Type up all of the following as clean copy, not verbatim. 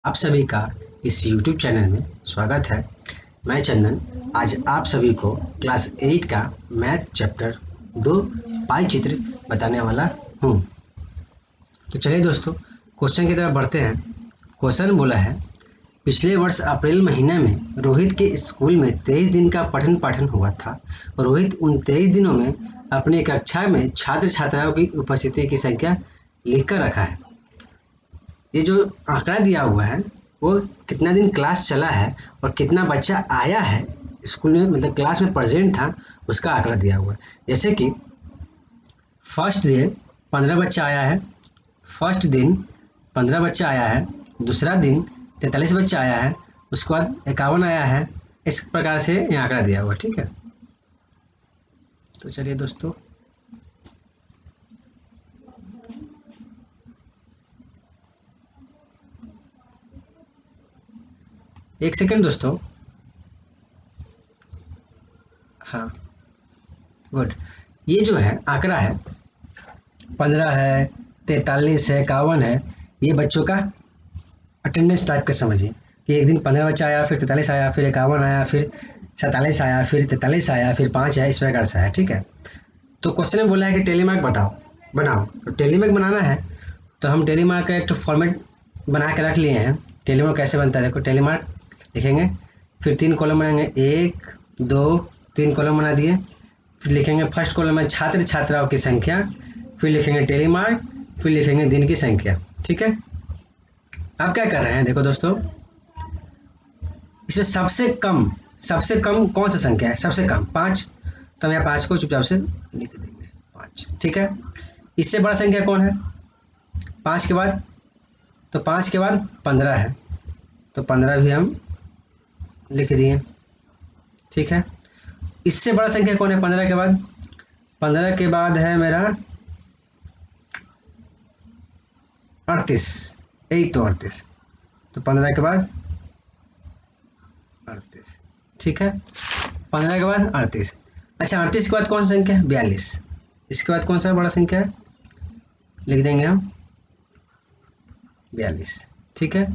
आप सभी का इस YouTube चैनल में स्वागत है। मैं चंदन आज आप सभी को क्लास 8 का मैथ चैप्टर 2 पाई चित्र बताने वाला हूँ। तो चलिए दोस्तों क्वेश्चन की तरफ बढ़ते हैं। क्वेश्चन बोला है, पिछले वर्ष अप्रैल महीने में रोहित के स्कूल में 23 दिन का पठन पाठन हुआ था। रोहित उन 23 दिनों में अपनी कक्षा में छात्र छात्राओं की उपस्थिति की संख्या लिखकर रखा है। ये जो आंकड़ा दिया हुआ है वो कितना दिन क्लास चला है और कितना बच्चा आया है स्कूल में, मतलब क्लास में प्रेजेंट था, उसका आंकड़ा दिया हुआ है। जैसे कि फर्स्ट दिन 15 बच्चा आया है, फर्स्ट दिन 15 बच्चा आया है, दूसरा दिन 43 बच्चा आया है, उसके बाद 51 आया है। इस प्रकार से ये आंकड़ा दिया हुआ है। ठीक है, तो चलिए दोस्तों एक सेकेंड दोस्तों। हाँ, गुड। ये जो है आंकड़ा है 15 है, 43 है, 51 है, ये बच्चों का अटेंडेंस टाइप का समझिए कि एक दिन 15 बच्चा आया, फिर 43 आया, फिर 51 आया, फिर 47 आया, फिर 43 आया, फिर 5 आया, इस प्रकार से आया। ठीक है, तो क्वेश्चन में बोला है कि टेलीमार्क बताओ बनाओ। तो टेलीमार्क बनाना है तो हम टेलीमार्क का एक तो फॉर्मेट बना के रख लिए हैं। टेलीमार्क कैसे बनता है, देखो टेलीमार्क लिखेंगे, फिर 3 कॉलम बनाएंगे, 1 2 3 कॉलम बना दिए। फिर लिखेंगे फर्स्ट कॉलम में छात्र छात्राओं की संख्या, फिर लिखेंगे टेलीमार्क, फिर लिखेंगे दिन की संख्या। ठीक है, अब क्या कर रहे हैं, देखो दोस्तों, इसमें सबसे कम कौन सा संख्या है, सबसे कम 5, तो हम यहाँ 5 को चुपचाप से लिख देंगे 5। ठीक है, इससे बड़ा संख्या कौन है 5 के बाद, तो 5 के बाद 15 है, तो 15 भी हम लिख दिए। ठीक है, इससे बड़ा संख्या कौन है 15 के बाद, 15 के बाद है मेरा 38, यही तो 38, तो 15 के बाद 38। ठीक है, 15 के बाद 38। अच्छा, 38 के बाद कौन सा संख्या है 42, इसके बाद कौन सा बड़ा संख्या है, लिख देंगे हम 42। ठीक है,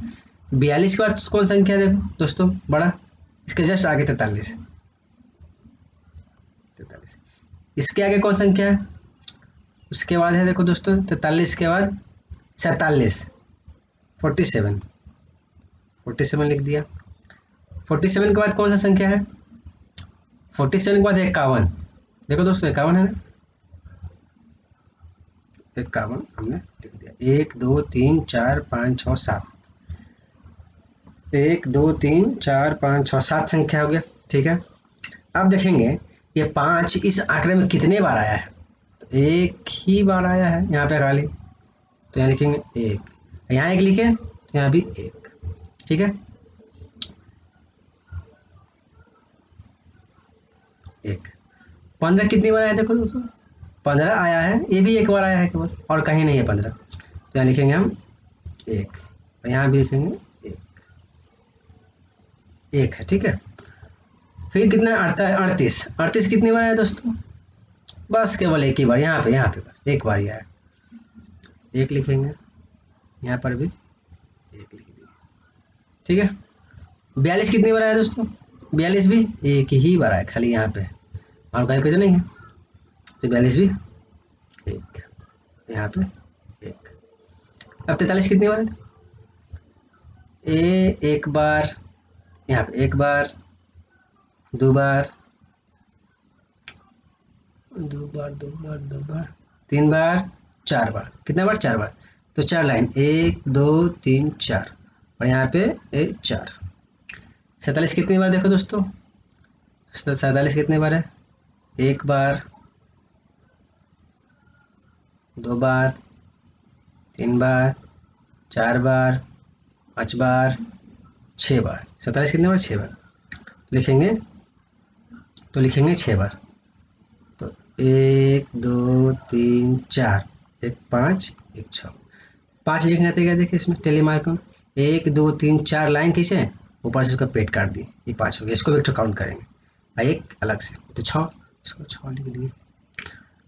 42 के बाद कौन संख्या है देखो दोस्तों बड़ा, इसके जस्ट आगे 43, 43। इसके आगे कौन संख्या है, उसके बाद है देखो दोस्तों 43 के बाद 47, 47, 47 लिख दिया। 47 के बाद कौन सा संख्या है, 47 के बाद 51, देखो दोस्तों 51 है ना, 51 हमने लिख दिया। 1 2 3 4 5 6 7, 1 2 3 4 5 6 7 संख्या हो गया। ठीक है, अब देखेंगे ये 5 इस आंकड़े में कितने बार आया है, तो एक ही बार आया है यहाँ पे खाली, तो यहाँ लिखेंगे 1, यहाँ 1 लिखे तो यहाँ भी 1। ठीक है, 1। 15 कितनी बार आया देखो दोस्तों, 15 आया है, ये भी एक बार आया है केवल, और कहीं नहीं है 15, तो यहाँ लिखेंगे हम 1, और यहाँ भी लिखेंगे 1, 1 है। ठीक है, फिर कितना आता है 38, 38 कितनी बार आया दोस्तों, बस केवल एक ही बार, यहाँ पे बस एक बार ही आया, 1 लिखेंगे, यहाँ पर भी 1 लिख दिए। ठीक है, 42 कितनी बार आया दोस्तों, 42 भी एक ही बार आया खाली यहाँ पे, और कहीं पे तो नहीं है, तो 42 भी 1, यहाँ पे 1। अब 43 कितनी बार है, एक बार, यहाँ पे एक बार, दो बार, तीन बार, चार बार, कितना बार, 4 बार, तो 4 लाइन, 1 2 3 4, और यहाँ पे 4। 47 कितनी बार देखो दोस्तों, 47 कितने बार है, एक बार, दो बार, तीन बार, 4 बार, 5 बार, 6 बार। 47 कितने बार, 6 बार, लिखेंगे, तो लिखेंगे 6 बार, तो 1 2 3 4, 1 5 1 6, 5 लिखने आते क्या, देखिए इसमें टेलीमार्क में 1 2 3 4 लाइन खींचे, ऊपर से उसका पेट काट दिए, ये 5 हो गया, इसको भी एक काउंट करेंगे, और एक अलग से, तो 6, इसको 6 लिख दिए।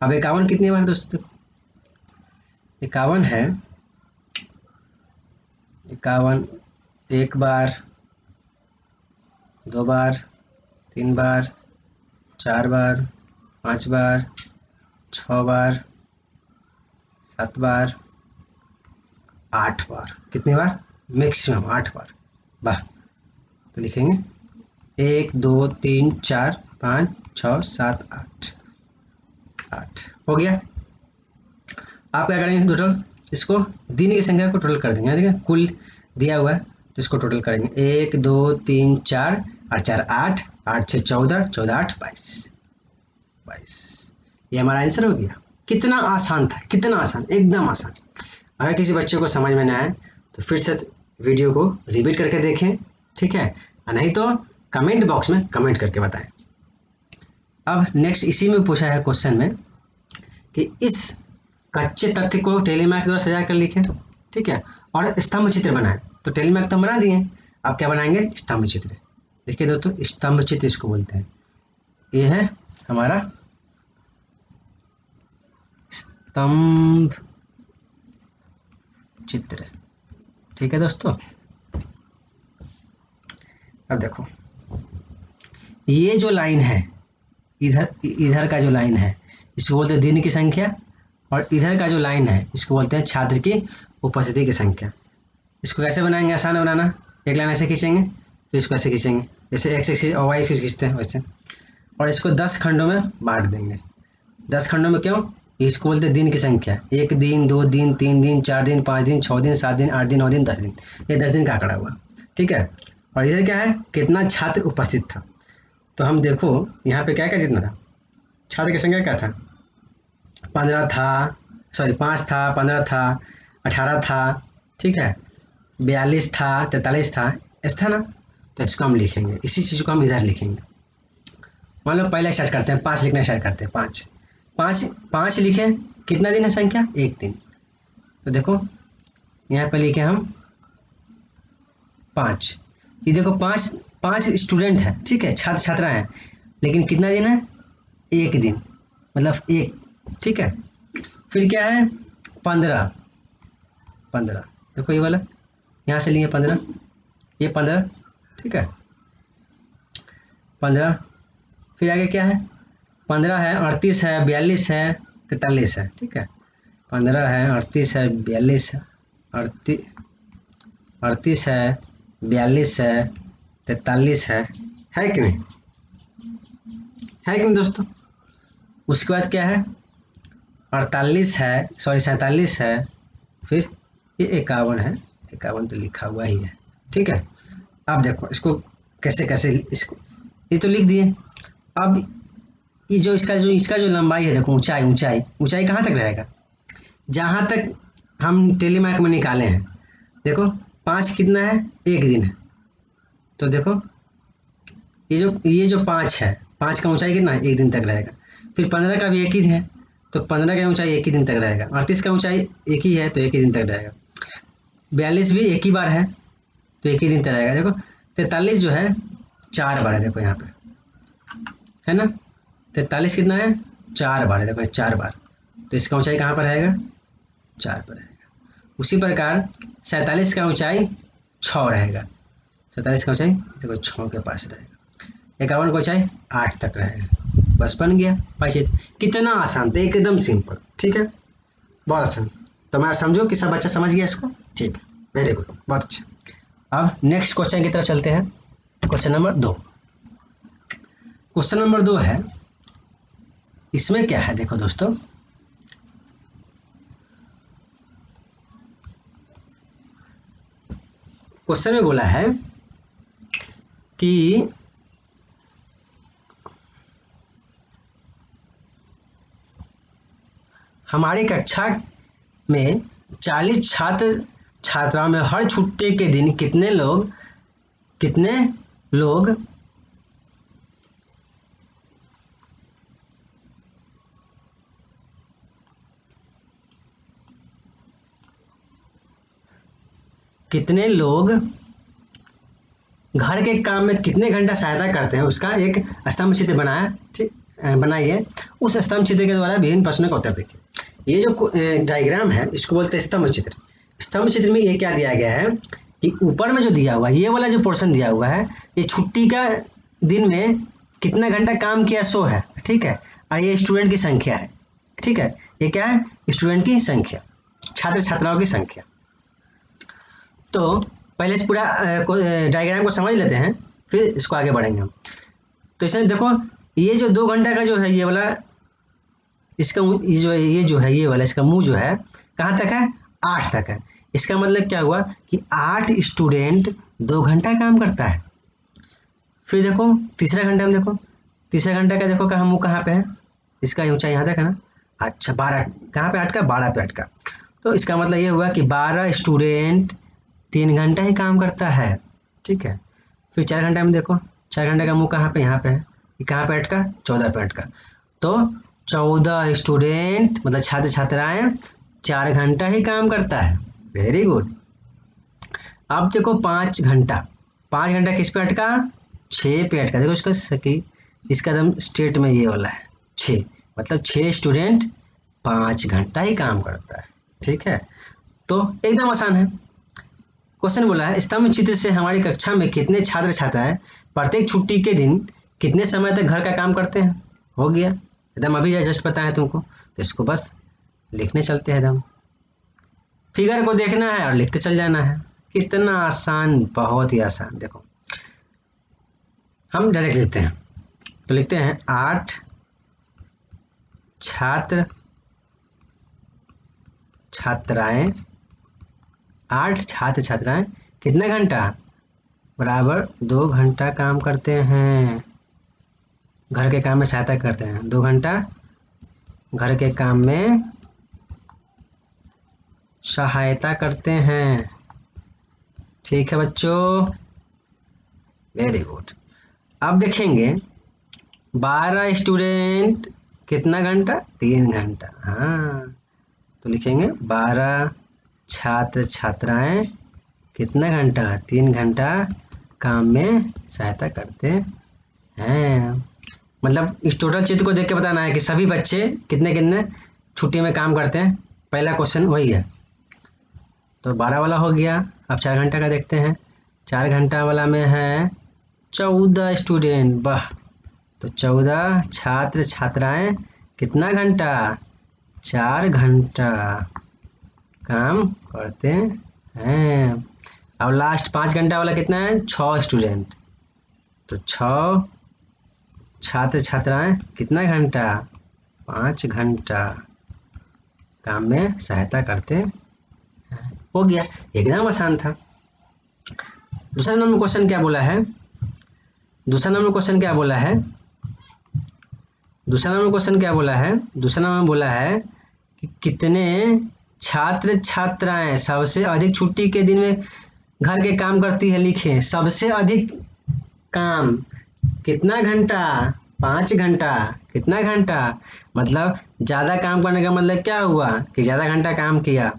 अब 51 कितनी बार दोस्तों, 51 है, 51 1 बार, 2 बार, 3 बार, 4 बार, 5 बार, 6 बार, 7 बार, 8 बार। कितनी बार? मैक्सिमम 8 बार। वाह। तो लिखेंगे 1 2 3 4 5 6 7 8। 8 हो गया। आप क्या करेंगे टोटल? इसको दिन की संख्या को टोटल कर देंगे, ठीक है, कुल दिया हुआ है तो इसको टोटल करेंगे। 1 2 3 4 8 4 8, 8 6 14, 14 8 22, 22। ये हमारा आंसर हो गया। कितना आसान था, कितना आसान, एकदम आसान। अगर किसी बच्चे को समझ में ना आए तो फिर से वीडियो को रिपीट करके देखें, ठीक है, नहीं तो कमेंट बॉक्स में कमेंट करके बताएं। अब नेक्स्ट इसी में पूछा है क्वेश्चन में कि इस कच्चे तथ्य को टेलीमैक द्वारा सजा कर लिखें, ठीक है, और स्तंभ चित्र बनाएं। तो टेलीमैक तो बना दिए, अब क्या बनाएंगे? स्तंभ चित्र। देखिए दोस्तों, स्तंभ चित्र इसको बोलते हैं। ये है हमारा स्तंभ चित्र, ठीक है दोस्तों। अब देखो, ये जो लाइन है, इधर इधर का जो लाइन है इसको बोलते हैं दिन की संख्या, और इधर का जो लाइन है इसको बोलते हैं छात्र की उपस्थिति की संख्या। इसको कैसे बनाएंगे? आसान है बनाना। एक लाइन ऐसे खींचेंगे तो इसको ऐसे खींचेंगे, जैसे एक्स एक्सिस और वाई एक्सिस खींचते हैं वैसे, और इसको 10 खंडों में बांट देंगे। 10 खंडों में क्यों? इसको बोलते हैं दिन की संख्या। 1 दिन, 2 दिन, 3 दिन, 4 दिन, 5 दिन, 6 दिन, 7 दिन, 8 दिन, 9 दिन, 10 दिन। ये 10 दिन का आंकड़ा हुआ, ठीक है। और इधर क्या है? कितना छात्र उपस्थित था। तो हम देखो यहाँ पे क्या क्या जितना था, छात्र की संख्या क्या था? 15 था, सॉरी 5 था, 15 था, 18 था, ठीक है, 42 था, 43 था, ऐसा था ना। तो इसको हम लिखेंगे, इसी चीज़ को हम इधर लिखेंगे। मान लो पहले स्टार्ट करते हैं, 5 लिखना स्टार्ट करते हैं। 5 5 5 लिखे, कितना दिन है संख्या? 1 दिन। तो देखो यहाँ पे लिखे हम 5। ये देखो 5 5 स्टूडेंट हैं, ठीक है, छात्र छात्रा हैं, लेकिन कितना दिन है? 1 दिन, मतलब 1, ठीक है। फिर क्या है? 15 15, देखो ये वाला यहाँ से लिए 15, ये 15, ठीक है, 15। फिर आगे क्या है? 15 है, 38 है, 42 है, 43 है, ठीक है। 15 है, 38 है, 42 है, 38 है, 42 है, 43 है कि नहीं? है कि नहीं दोस्तों? उसके बाद क्या है? 48 है, सॉरी 47 है, फिर ये 51 है। 51 तो लिखा हुआ ही है, ठीक है। अब देखो इसको कैसे कैसे, इसको ये तो लिख दिए। अब ये जो इसका जो लंबाई है, देखो ऊंचाई ऊंचाई ऊंचाई कहाँ तक रहेगा? जहाँ तक हम टेलीमैक में निकाले हैं। देखो 5 कितना है? 1 दिन है। तो देखो ये जो 5 है, 5 का ऊंचाई कितना है? 1 दिन तक रहेगा। फिर 15 का भी एक ही है, तो 15 का ऊंचाई एक ही दिन तक रहेगा। 38 का ऊंचाई एक ही है, तो एक ही दिन तक रहेगा। 42 भी एक ही बार है, तो एक ही दिन तक रहेगा। देखो 43 जो है 4 बार है, देखो यहाँ पे है ना। 43 कितना है? 4 बार है, देखो 4 बार। तो इसका ऊंचाई कहाँ पर रहेगा? 4 पर रहेगा। उसी प्रकार 47 का ऊंचाई 6 रहेगा। 47 का ऊंचाई देखो 6 के पास रहेगा। 51 का ऊंचाई 8 तक रहेगा। बस बन गया पाइए। कितना आसान था, एकदम सिंपल, ठीक है, बहुत आसान। तो मैं समझो कि सब बच्चा समझ गया इसको, ठीक है, वेरी गुड, बहुत अच्छा। अब नेक्स्ट क्वेश्चन की तरफ चलते हैं। Question number 2। क्वेश्चन नंबर 2 है, इसमें क्या है देखो दोस्तों, क्वेश्चन में बोला है कि हमारी कक्षा में 40 छात्र छात्राओं में हर छुट्टी के दिन कितने लोग कितने लोग घर के काम में कितने घंटा सहायता करते हैं, उसका एक स्तंभ चित्र बनाया, ठीक, बनाइए। उस स्तंभ चित्र के द्वारा विभिन्न प्रश्नों का उत्तर देखिए। ये जो डायग्राम है इसको बोलते हैं स्तंभ चित्र। स्तंभ चित्र में ये क्या दिया गया है कि ऊपर में जो दिया हुआ है, ये वाला जो पोर्शन दिया हुआ है, ये छुट्टी का दिन में कितना घंटा काम किया सो है, ठीक है। और ये स्टूडेंट की संख्या है, ठीक है। ये क्या है? स्टूडेंट की संख्या, छात्र छात्राओं की संख्या। तो पहले से पूरा डायग्राम को समझ लेते हैं, फिर इसको आगे बढ़ेंगे हम। तो इसमें देखो, ये जो 2 घंटा का जो है, ये वाला, इसका ये जो है, ये वाला इसका मुंह जो है कहाँ तक है? 8 तक है। इसका मतलब क्या हुआ कि 8 स्टूडेंट 2 घंटा काम करता है। फिर देखो तीसरा घंटा में, देखो तीसरा घंटा का देखो कहाँ मुंह कहाँ पे है, इसका ऊंचाई यहाँ तक है ना। अच्छा 12 कहाँ पे अटका? 12 पे अटका। तो इसका मतलब ये हुआ कि 12 स्टूडेंट 3 घंटा ही काम करता है, ठीक है। फिर 4 घंटा में देखो, 4 घंटे का मुंह कहाँ पे? यहाँ पे है। ये कहाँ पे अटका? 14 पे अटका। तो 14 स्टूडेंट मतलब छात्र छात्राएं 4 घंटा ही काम करता है। Very good. अब देखो 5 घंटा, 5 घंटा किस पे अटका? 6 पे अटका। देखो इसका सकी, इसका एकदम स्टेट में ये वाला है 6, मतलब 6 स्टूडेंट 5 घंटा ही काम करता है, ठीक है। तो एकदम आसान है। क्वेश्चन बोला है स्तंभ चित्र से हमारी कक्षा में कितने छात्र छात्राएं प्रत्येक छुट्टी के दिन कितने समय तक घर का काम करते हैं। हो गया एकदम, अभी जस्ट पता है तुमको, तो इसको बस लिखने चलते हैं एकदम। फिगर को देखना है और लिखते चल जाना है। कितना आसान, बहुत ही आसान। देखो हम डायरेक्ट लिखते हैं, तो लिखते हैं 8 छात्र छात्राएं, 8 छात्र छात्राएं कितने घंटा? बराबर 2 घंटा काम करते हैं, घर के काम में सहायता करते हैं। 2 घंटा घर के काम में सहायता करते हैं, ठीक है बच्चों। Very good. अब देखेंगे 12 स्टूडेंट कितना घंटा? 3 घंटा। हाँ, तो लिखेंगे 12 छात्र छात्राएं कितना घंटा? 3 घंटा काम में सहायता करते हैं। मतलब इस टोटल चित्र को देख के बताना है कि सभी बच्चे कितने कितने छुट्टी में काम करते हैं। पहला क्वेश्चन वही है। तो 12 वाला हो गया। अब 4 घंटा का देखते हैं। 4 घंटा वाला में है 14 स्टूडेंट। वाह, तो 14 छात्र छात्राएं कितना घंटा? 4 घंटा काम करते हैं। अब लास्ट 5 घंटा वाला कितना है? 6 स्टूडेंट। तो 6 छात्र छात्राएं कितना घंटा? 5 घंटा काम में सहायता करते हैं। हो गया, एकदम आसान था। दूसरा नंबर क्वेश्चन क्या बोला है? दूसरा नंबर क्वेश्चन क्या बोला है? दूसरा नंबर क्वेश्चन क्या बोला है? दूसरा नंबर बोला है कि कितने छात्र छात्राएं सबसे अधिक छुट्टी के दिन में घर के काम करती है। लिखें सबसे अधिक काम कितना घंटा? 5 घंटा। कितना घंटा? मतलब ज्यादा काम करने का मतलब क्या हुआ कि ज्यादा घंटा काम किया।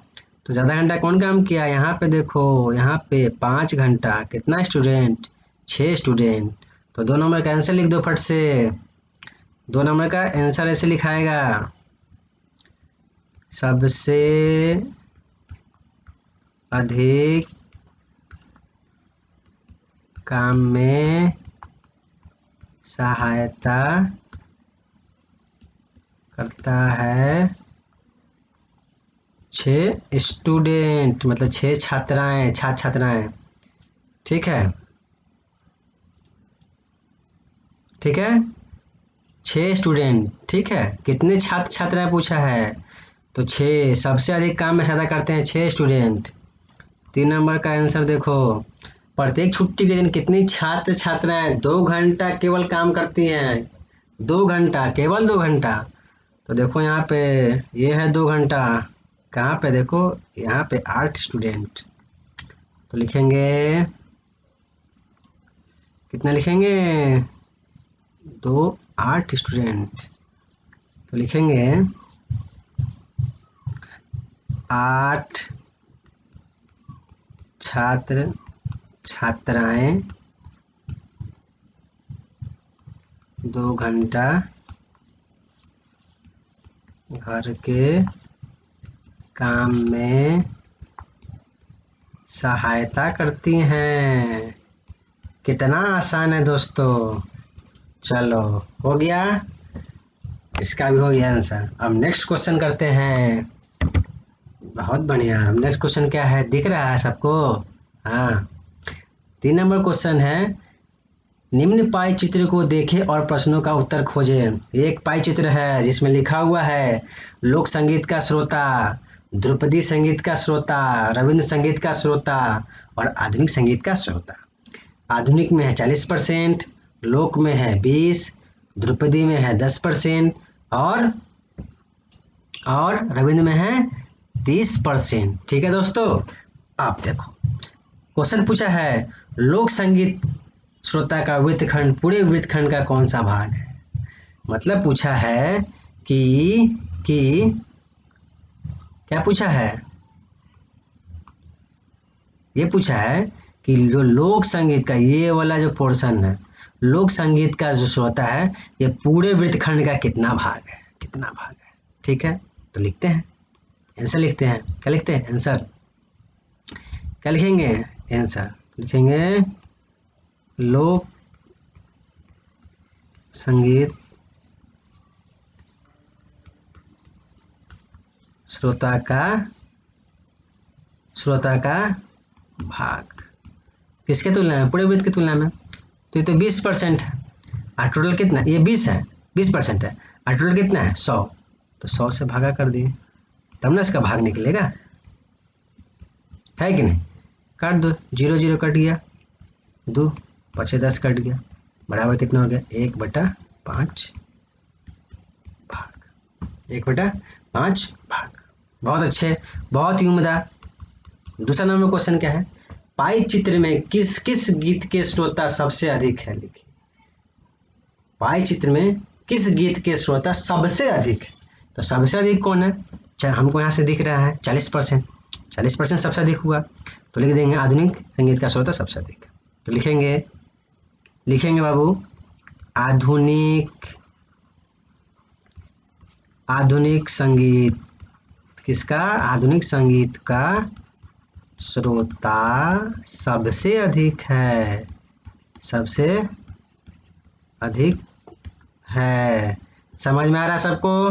तो ज्यादा घंटा कौन काम किया? यहाँ पे देखो, यहाँ पे 5 घंटा। कितना स्टूडेंट? 6 स्टूडेंट। तो 2 नंबर का आंसर लिख दो फट से। 2 नंबर का आंसर ऐसे लिखाएगा, सबसे अधिक काम में सहायता करता है 6 स्टूडेंट, मतलब 6 छात्राएं, छात्र छात्राएं, ठीक है। ठीक है, 6 स्टूडेंट, ठीक है। कितने छात्र छात्राएं पूछा है? तो 6। सबसे अधिक काम में सहायता करते हैं 6 स्टूडेंट। 3 नंबर का आंसर देखो, प्रत्येक छुट्टी के दिन कितनी छात्र छात्राएं 2 घंटा केवल काम करती हैं। 2 घंटा, केवल 2 घंटा। तो देखो यहाँ पे ये है 2 घंटा। कहाँ पे? देखो यहाँ पे 8 स्टूडेंट। तो लिखेंगे कितना? लिखेंगे 2, 8 स्टूडेंट। तो लिखेंगे 8 छात्र छात्राएं 2 घंटा घर के काम में सहायता करती हैं। कितना आसान है दोस्तों। चलो, हो गया, इसका भी हो गया आंसर। अब नेक्स्ट क्वेश्चन करते हैं। बहुत बढ़िया। अब नेक्स्ट क्वेश्चन क्या है, दिख रहा है सबको? हाँ, 3 नंबर क्वेश्चन है, निम्न पाई चित्र को देखें और प्रश्नों का उत्तर खोजें। एक पाई चित्र है जिसमें लिखा हुआ है लोक संगीत का श्रोता, ध्रुपदी संगीत का श्रोता, रविंद्र संगीत का श्रोता और आधुनिक संगीत का श्रोता। आधुनिक में है 40%, लोक में है 20, ध्रुपदी में है 10% और रविंद्र में है 30%। ठीक है दोस्तों, आप देखो, क्वेश्चन पूछा है लोक संगीत श्रोता का वृत्तखंड पूरे वृत्तखंड का कौन सा भाग है। मतलब पूछा है कि क्या पूछा है, ये पूछा है कि जो लोक संगीत का ये वाला जो पोर्शन है, लोक संगीत का जो श्रोता है, ये पूरे वृत्तखंड का कितना भाग है, कितना भाग है। ठीक है, तो लिखते हैं, आंसर लिखते हैं। क्या लिखते हैं आंसर, क्या लिखेंगे आंसर, लिखेंगे लोक संगीत श्रोता का भाग किसके तुलना में, पूरे वृत्त की तुलना में। तो ये तो 20% है और टोटल कितना, ये 20 है, 20% है और टोटल कितना है 100। तो 100 से भागा कर दिए तब ना इसका भाग निकलेगा, है कि नहीं। काट दो, 0 0 कट गया, 2 5 10 कट गया, बराबर कितना हो गया 1/5 भाग, 1/5 भाग। बहुत अच्छे, बहुत ही उम्दा। दूसरा नंबर क्वेश्चन क्या है, पाई चित्र में किस किस गीत के श्रोता सबसे अधिक है, लिखिए। पाई चित्र में किस गीत के श्रोता सबसे अधिक है, तो सबसे अधिक कौन है, हमको यहाँ से दिख रहा है 40%, 40% सबसे अधिक हुआ, तो लिख देंगे आधुनिक संगीत का श्रोता सबसे अधिक। तो लिखेंगे बाबू आधुनिक संगीत, किसका, आधुनिक संगीत का श्रोता सबसे अधिक है, सबसे अधिक है। समझ में आ रहा है सबको,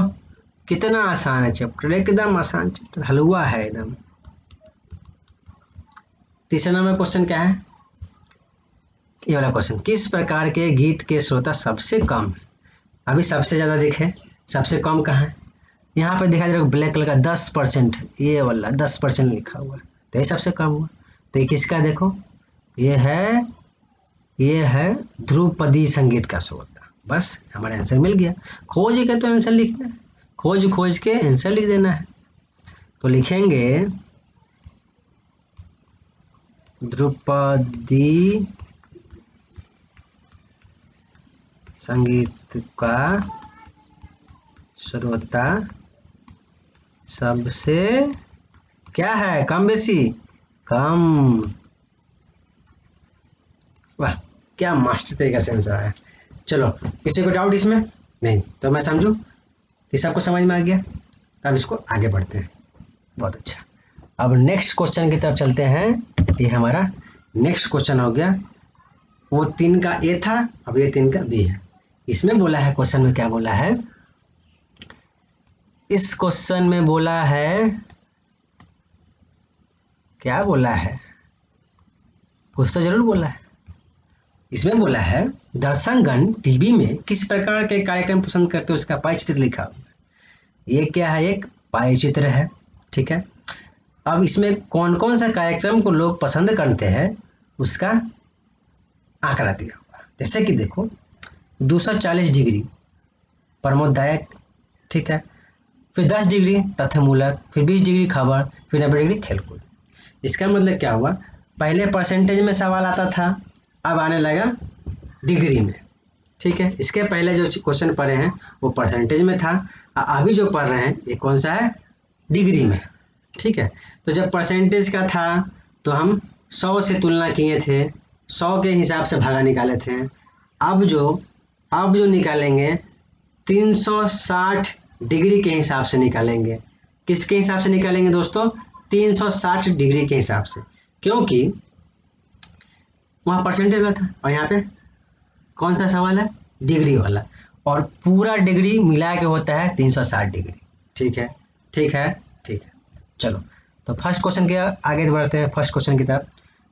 कितना आसान है चैप्टर, एकदम आसान चैप्टर, हलवा है एकदम। तीसरा नंबर क्वेश्चन क्या है, ये वाला क्वेश्चन, किस प्रकार के गीत के श्रोता सबसे कम है। अभी सबसे ज्यादा दिखे, सबसे कम कहाँ है, यहाँ पे दिखाई दे रहा है ब्लैक कलर का 10%, ये वाला 10% लिखा हुआ है, तो ये सबसे कम हुआ। तो ये किसका, देखो ये है ध्रुपदी संगीत का श्रोता। बस हमारा आंसर मिल गया। खोज के तो आंसर लिखना है, खोज के आंसर लिख देना है। तो लिखेंगे ध्रुपदी संगीत का श्रोता सबसे क्या है, कम बेसी, कम। वाह, क्या मास्टर तरीके से आंसर आया। चलो, किसी को डाउट इसमें नहीं, तो मैं समझूं कि सबको समझ में आ गया। अब इसको आगे बढ़ते हैं। बहुत अच्छा, अब नेक्स्ट क्वेश्चन की तरफ चलते हैं। ये हमारा नेक्स्ट क्वेश्चन हो गया, वो 3 का ए था, अब ये 3 का बी है। इसमें बोला है, क्वेश्चन में क्या बोला है, इस क्वेश्चन में बोला है, क्या बोला है, कुछ तो जरूर बोला है। इसमें बोला है दर्शकगण टीवी में किस प्रकार के कार्यक्रम पसंद करते हो, उसका पाई चित्र लिखा हुआ है। ये क्या है, एक पाई चित्र है। ठीक है, अब इसमें कौन कौन सा कार्यक्रम को लोग पसंद करते हैं उसका आंकड़ा दिया हुआ है। जैसे कि देखो 240 डिग्री प्रमोददायक, ठीक है, फिर 10 डिग्री तथ्यमूलक, फिर 20 डिग्री खबर, फिर 90 डिग्री खेलकूद। इसका मतलब क्या हुआ, पहले परसेंटेज में सवाल आता था, अब आने लगा डिग्री में। ठीक है, इसके पहले जो क्वेश्चन पढ़े हैं वो परसेंटेज में था, अभी जो पढ़ रहे हैं ये कौन सा है, डिग्री में। ठीक है, तो जब परसेंटेज का था तो हम 100 से तुलना किए थे, 100 के हिसाब से भागा निकाले थे। अब जो निकालेंगे 360 डिग्री के हिसाब से निकालेंगे। किसके हिसाब से निकालेंगे दोस्तों, 360 डिग्री के हिसाब से। क्योंकि वहाँ परसेंटेज वाला था और यहाँ पे कौन सा सवाल है, डिग्री वाला, और पूरा डिग्री मिला के होता है 360 डिग्री। ठीक है, ठीक है, ठीक है। चलो, तो फर्स्ट क्वेश्चन के आगे बढ़ते हैं। फर्स्ट क्वेश्चन की तरफ।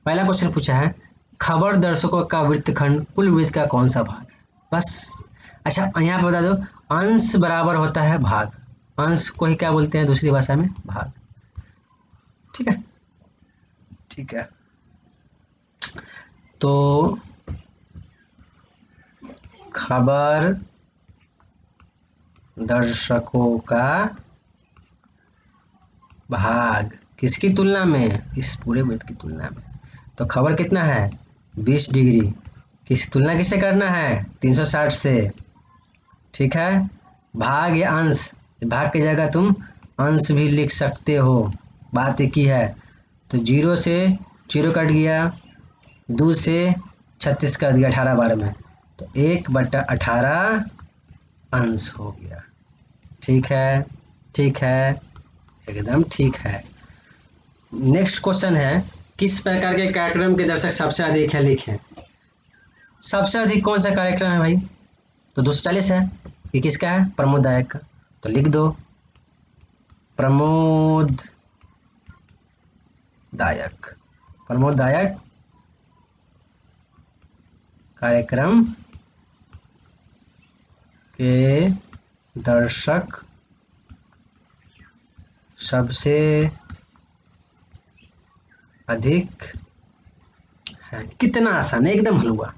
पहला क्वेश्चन पूछा है, खबर दर्शकों का वृत्तखंड कुल वृत्त का कौन सा भाग है? बस। अच्छा, यहाँ पे बता दो, अंश बराबर होता है भाग। अंश को ही क्या बोलते हैं दूसरी भाषा में? भाग। ठीक है, ठीक है। तो खबर दर्शकों का भाग किसकी तुलना में? इस पूरे वृत्त की तुलना में। तो खबर कितना है? 20 डिग्री। किस तुलना किससे करना है? 360 से। ठीक है। भाग या अंश, भाग की जगह तुम अंश भी लिख सकते हो, बात एक ही है। तो 0 से 0 कट गया, 2 से 36 कर दिया 18 बार में, तो 1/18 अंश हो गया। ठीक है, ठीक है, एकदम ठीक है। नेक्स्ट क्वेश्चन है, किस प्रकार के कार्यक्रम के दर्शक सबसे अधिक है? लिखें। सबसे अधिक कौन सा कार्यक्रम है भाई? तो 240 है। ये किसका है? प्रमोद दायक का। तो लिख दो प्रमोद दायक। प्रमोद दायक कार्यक्रम के दर्शक सबसे अधिक है। कितना आसान है, एकदम हलवा।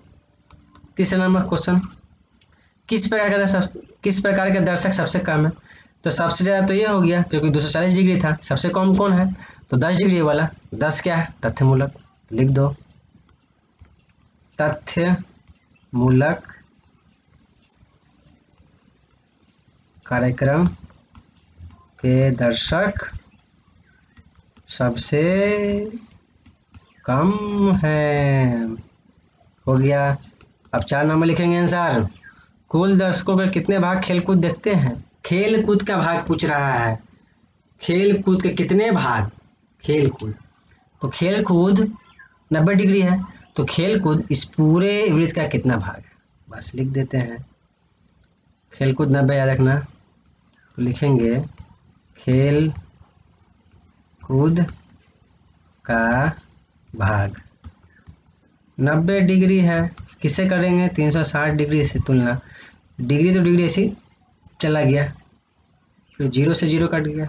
तीसरा नंबर क्वेश्चन, किस प्रकार के दर्शक सबसे कम है? तो सबसे ज़्यादा तो ये हो गया क्योंकि 240 डिग्री था। सबसे कम कौन है? तो 10 डिग्री वाला। 10 क्या है? तथ्यमूलक। लिख दो तथ्यमूलक कार्यक्रम के दर्शक सबसे कम है। हो गया। अब 4 नंबर लिखेंगे आंसर। कुल दर्शकों के कितने भाग खेलकूद देखते हैं? खेल कूद का भाग पूछ रहा है। खेल कूद के कितने भाग? खेल कूद, तो खेल कूद 90 डिग्री है, तो खेल कूद इस पूरे वृत्त का कितना भाग है? बस लिख देते हैं। खेल कूद 90 याद रखना, तो लिखेंगे खेल कूद का भाग 90 डिग्री है। किससे करेंगे? 360 डिग्री से तुलना। डिग्री तो डिग्री ऐसी चला गया, फिर 0 से 0 कट गया,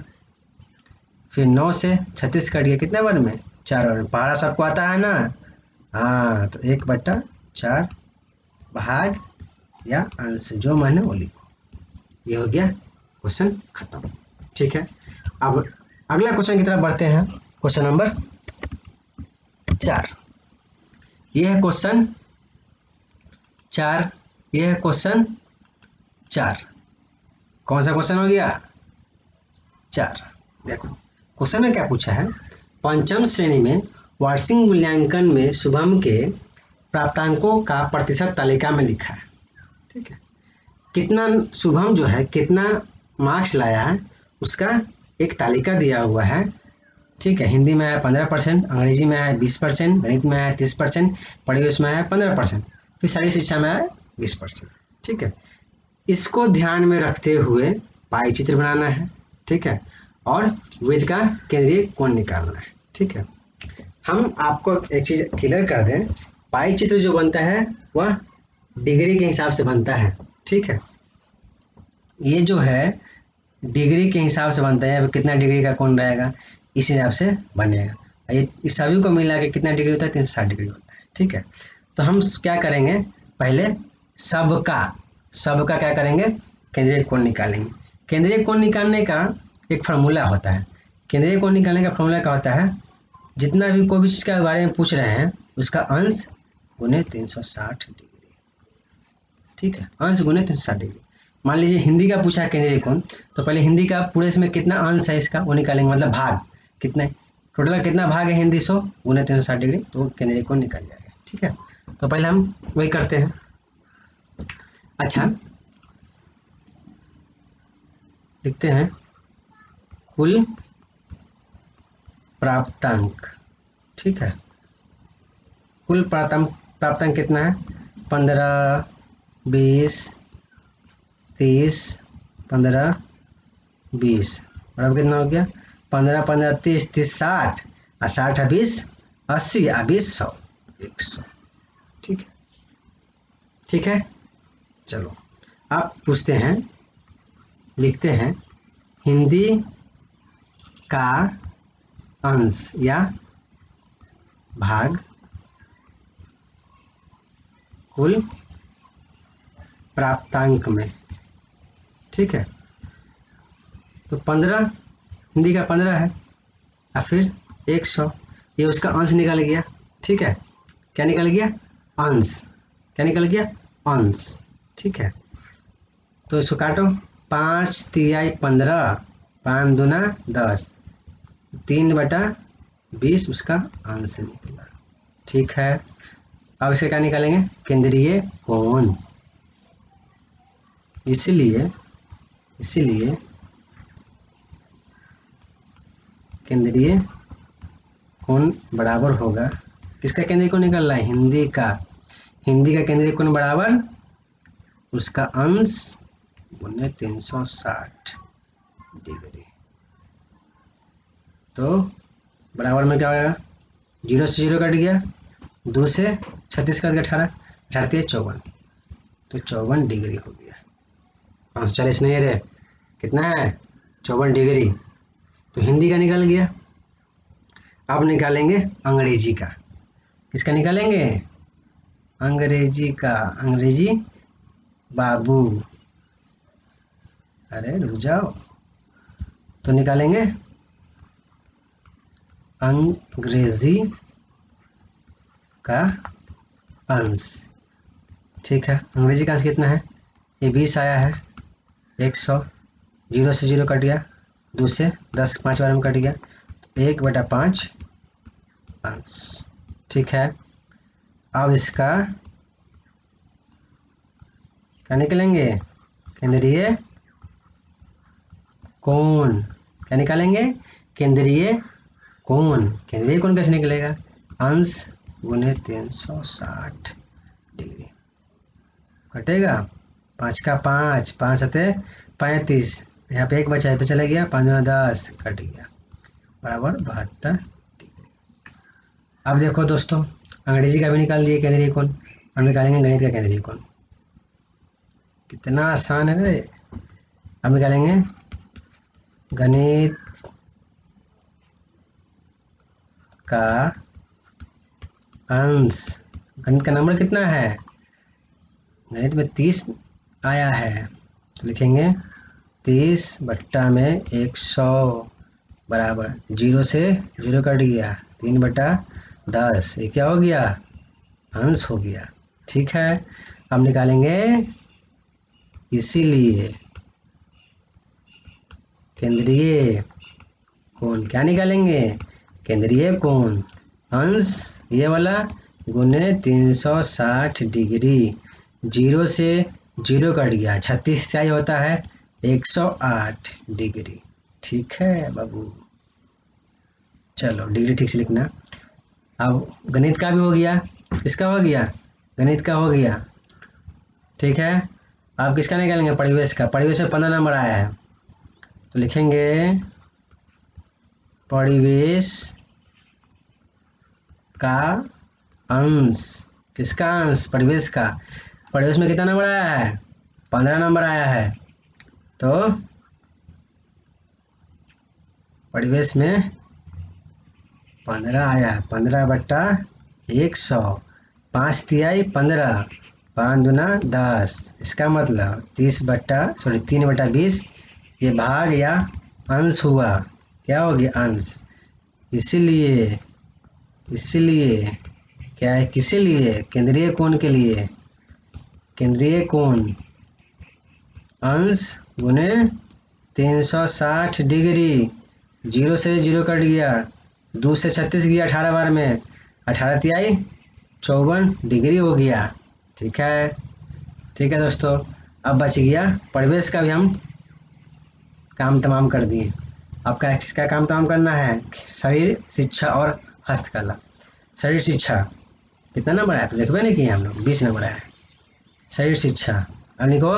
फिर 9 से 36 कट गया। कितने बार में? 4 बार में। पहाड़ा सबको आता है ना? हाँ, तो 1/4 भाग या अंश, जो मैंने वो लिखो। ये हो गया क्वेश्चन खत्म। ठीक है। अब अगला क्वेश्चन की तरफ बढ़ते हैं। Question number 4। ये है क्वेश्चन 4। ये है क्वेश्चन 4। कौन सा क्वेश्चन हो गया? 4। देखो क्वेश्चन में क्या पूछा है, पंचम श्रेणी में वार्षिक मूल्यांकन में शुभम के प्राप्तांकों का प्रतिशत तालिका में लिखा है। ठीक है। कितना शुभम जो है कितना मार्क्स लाया है उसका एक तालिका दिया हुआ है। ठीक है। हिंदी में है 15%, अंग्रेजी में है 20%, गणित में है 30%, परिवेश में है 15%, फिर शारीरिक शिक्षा में है 20%। ठीक है। इसको ध्यान में रखते हुए पाई चित्र बनाना है। ठीक है। और वृत्त का केंद्रीय कोण निकालना है। ठीक है। हम आपको एक चीज क्लियर कर दें, पाई चित्र जो बनता है वह डिग्री के हिसाब से बनता है। ठीक है। ये जो है डिग्री के हिसाब से बनता है, अब कितना डिग्री का कोण रहेगा इस हिसाब से बनेगा। ये इस सभी को मिला के कितना डिग्री होता है? 360 डिग्री होता है। ठीक है। तो हम क्या करेंगे, पहले सबका सबका क्या करेंगे? केंद्रीय कोण निकालेंगे। केंद्रीय कोण निकालने का एक फार्मूला होता है। केंद्रीय कोण निकालने का फार्मूला क्या होता है? जितना भी कोई भी चीज़ के बारे में पूछ रहे हैं उसका अंश गुने 360 डिग्री। ठीक है। अंश गुने 360 डिग्री। मान लीजिए हिंदी का पूछा है केंद्रीय कोण, तो पहले हिंदी का पूरे इसमें कितना अंश है इसका वो निकालेंगे, मतलब भाग कितने, टोटल कितना भाग है हिंदी 100 गुने 360 डिग्री, तो केंद्रीय कोण निकल जाएगा। ठीक है। तो पहले हम वही करते हैं। अच्छा, लिखते हैं कुल प्राप्तांक। ठीक है। कुल प्राप्तांक कितना है? 15, 20, 30, 15, 20 और अब कितना हो गया? 15, 15, 30, 30, 60 और 60 है 20, 80 और 20, 100, 100। ठीक है, ठीक है। चलो आप पूछते हैं, लिखते हैं हिंदी का अंश या भाग कुल प्राप्तांक में। ठीक है, तो 15 हिंदी का 15 है और फिर 100, ये उसका अंश निकल गया। ठीक है, क्या निकल गया? अंश। क्या निकल गया? अंश। ठीक है, तो इसको काटो। 5 तिहाई 15, 5 दूना 10, 3/20 उसका अंश निकला। ठीक है, अब इसका क्या निकालेंगे? केंद्रीय कोण। इसीलिए केंद्रीय कोण बराबर होगा, किसका केंद्रीय कोण निकल रहा है? हिंदी का। हिंदी का केंद्रीय कोण बराबर उसका अंश गुने 360 डिग्री। तो बराबर में क्या होगा? 0 से 0 कट गया, 2 से 36 कट गया, 18, 18 54, तो 54 डिग्री हो गया। 540 नहीं है रे, कितना है? 54 डिग्री। तो हिंदी का निकल गया। अब निकालेंगे अंग्रेजी का। किसका निकालेंगे? अंग्रेजी का। अंग्रेजी बाबू, अरे रुक जाओ। तो निकालेंगे अंग्रेजी का अंश। ठीक है, अंग्रेजी का अंश कितना है? ये 20 आया है, 100, 0 से 0 कट गया, 2 से 10 5 बार में कट गया, 1/5 अंश। ठीक है, अब इसका क्या निकलेंगे? केंद्रीय कोण। क्या निकालेंगे? केंद्रीय कोण। केंद्रीय कोण कैसे निकलेगा? अंश गुने 360 डिग्री। कटेगा 5 का 5, 5 सते 35, यहाँ पे 1 बचा है तो चला गया, 5 दूना 10 कट गया, बराबर 72 डिग्री। अब देखो दोस्तों, अंग्रेजी का भी निकाल दिए केंद्रीय कोण, अब निकालेंगे गणित का केंद्रीय कोण। कितना आसान है रे। अब निकालेंगे गणित का अंश। गणित का नंबर कितना है? गणित में 30 आया है, तो लिखेंगे 30/100 बराबर 0 से 0 कट गया, 3/10, ये क्या हो गया? अंश हो गया। ठीक है, अब निकालेंगे इसीलिए केंद्रीय कोण। क्या निकालेंगे? केंद्रीय कोण अंश ये वाला गुने 360 डिग्री, 0 से 0 कट गया, 36 क्या होता है? 108 डिग्री। ठीक है बाबू, चलो डिग्री ठीक से लिखना। अब गणित का भी हो गया, किसका हो गया? गणित का हो गया। ठीक है, अब किसका निकालेंगे? परिवेश का। परिवेश में 15 नंबर आया है, तो लिखेंगे परिवेश का अंश। किसका अंश? परिवेश का। परिवेश में कितना नंबर आया है? 15 नंबर आया है, तो परिवेश में 15 आया है, 15/100, 5 तिहाई 15, 5 दूना 10, इसका मतलब 3/20, ये भाग या अंश हुआ। क्या हो गया? अंश। इसीलिए क्या है? किसी लिए? केंद्रीय कोण के लिए। केंद्रीय कोण अंश गुने 360 डिग्री, 0 से 0 कट गया, 2 से 36 गया, 18 बार में, 18 तिहाई 54 डिग्री हो गया। ठीक है, ठीक है दोस्तों, अब बच गया परिवेश का भी हम काम तमाम कर दिए। अब क्या क्या काम तमाम करना है? शरीर, शिक्षा और हस्तकला। शरीर शिक्षा कितना नंबर आया तो देखबे नहीं किए हम लोग, 20 नंबर आया है शरीर शिक्षा। अब लिखो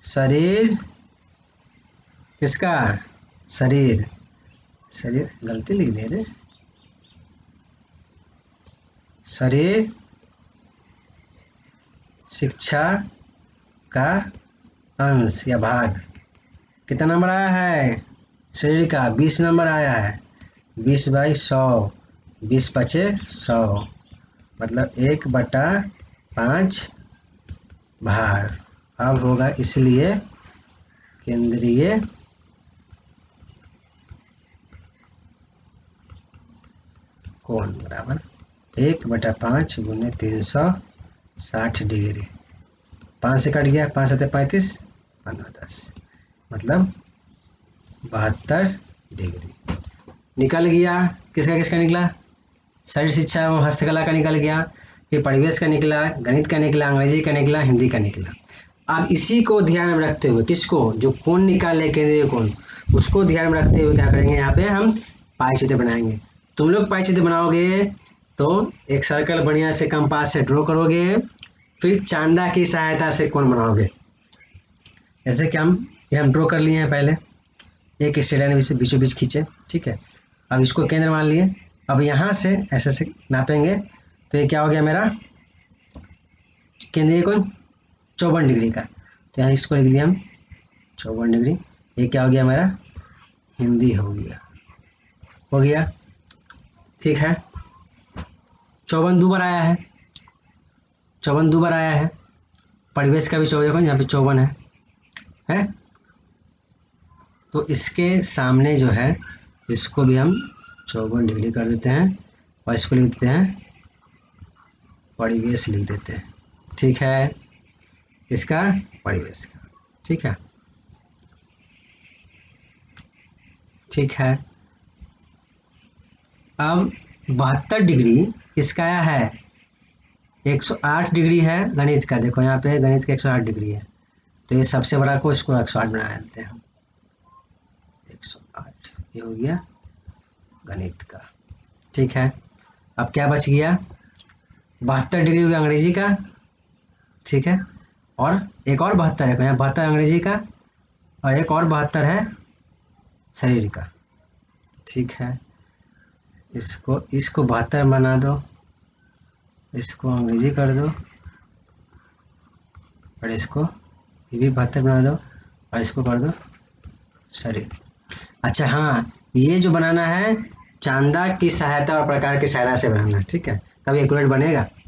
शरीर किसका, शरीर, शरीर गलती लिख दे रे, शरीर शिक्षा का अंश या भाग। कितना नंबर आया है शरीर का, 20 नंबर आया है। 20/100, 20 पचे 100, मतलब 1/5 भाग। अब होगा इसलिए केंद्रीय कोण बराबर 1/5 गुने 360 डिग्री। 5 से कट गया, 5 7 35, 15 10, मतलब 72 डिग्री निकल गया। किसका किसका निकला, शरीर शिक्षा एवं हस्तकला का निकल गया, फिर परिवेश का निकला, गणित का निकला, अंग्रेजी का निकला, हिंदी का निकला। अब इसी को ध्यान में रखते हुए, किसको, जो कोण निकाले केंद्रीय कोण, उसको ध्यान में रखते हुए क्या करेंगे, यहाँ पे हम पाई चित्र बनाएंगे। तुम लोग पाई चित्र बनाओगे तो एक सर्कल बढ़िया से कंपास से ड्रॉ करोगे, फिर चांदा की सहायता से कोण बनाओगे। जैसे कि हम ड्रॉ कर लिए हैं, पहले एक स्ट्रेट लाइन से बीचों बीच खींचे, ठीक है। अब इसको केंद्र मान लिए, अब यहाँ से ऐसे से नापेंगे तो ये क्या हो गया मेरा केंद्रीय कोण 54 डिग्री का। तो यहाँ इसको लिख दिया हम 54 डिग्री। ये क्या हो गया मेरा हिंदी हो गया, ठीक है। 54 दो बार आया है, 54 दो बार आया है। परिवेश का भी 54, देखो यहाँ पे 54 है। तो इसके सामने जो है इसको भी हम 54 डिग्री कर देते हैं और इसको लिख देते हैं परिवेश लिख देते हैं, ठीक है। इसका परिवेश का, ठीक है, ठीक है। अब 72 डिग्री किसका आया है, 108 डिग्री है गणित का। देखो यहाँ पे गणित का 108 डिग्री है, तो ये सबसे बड़ा को इसको 108 बना देते हैं हम। 108 ये हो गया गणित का, ठीक है। अब क्या बच गया, 72 डिग्री हो गया अंग्रेजी का, ठीक है। और एक और 72 है, यहाँ 72 अंग्रेजी का और एक और 72 है शरीर का, ठीक है। इसको 72 बना दो, इसको अंग्रेजी कर दो और इसको ये भी 72 बना दो और इसको कर दो शरीर। अच्छा हाँ, ये जो बनाना है चांदा की सहायता और प्रकार की सहायता से बनाना है, ठीक है, तब एक्यूरेट बनेगा।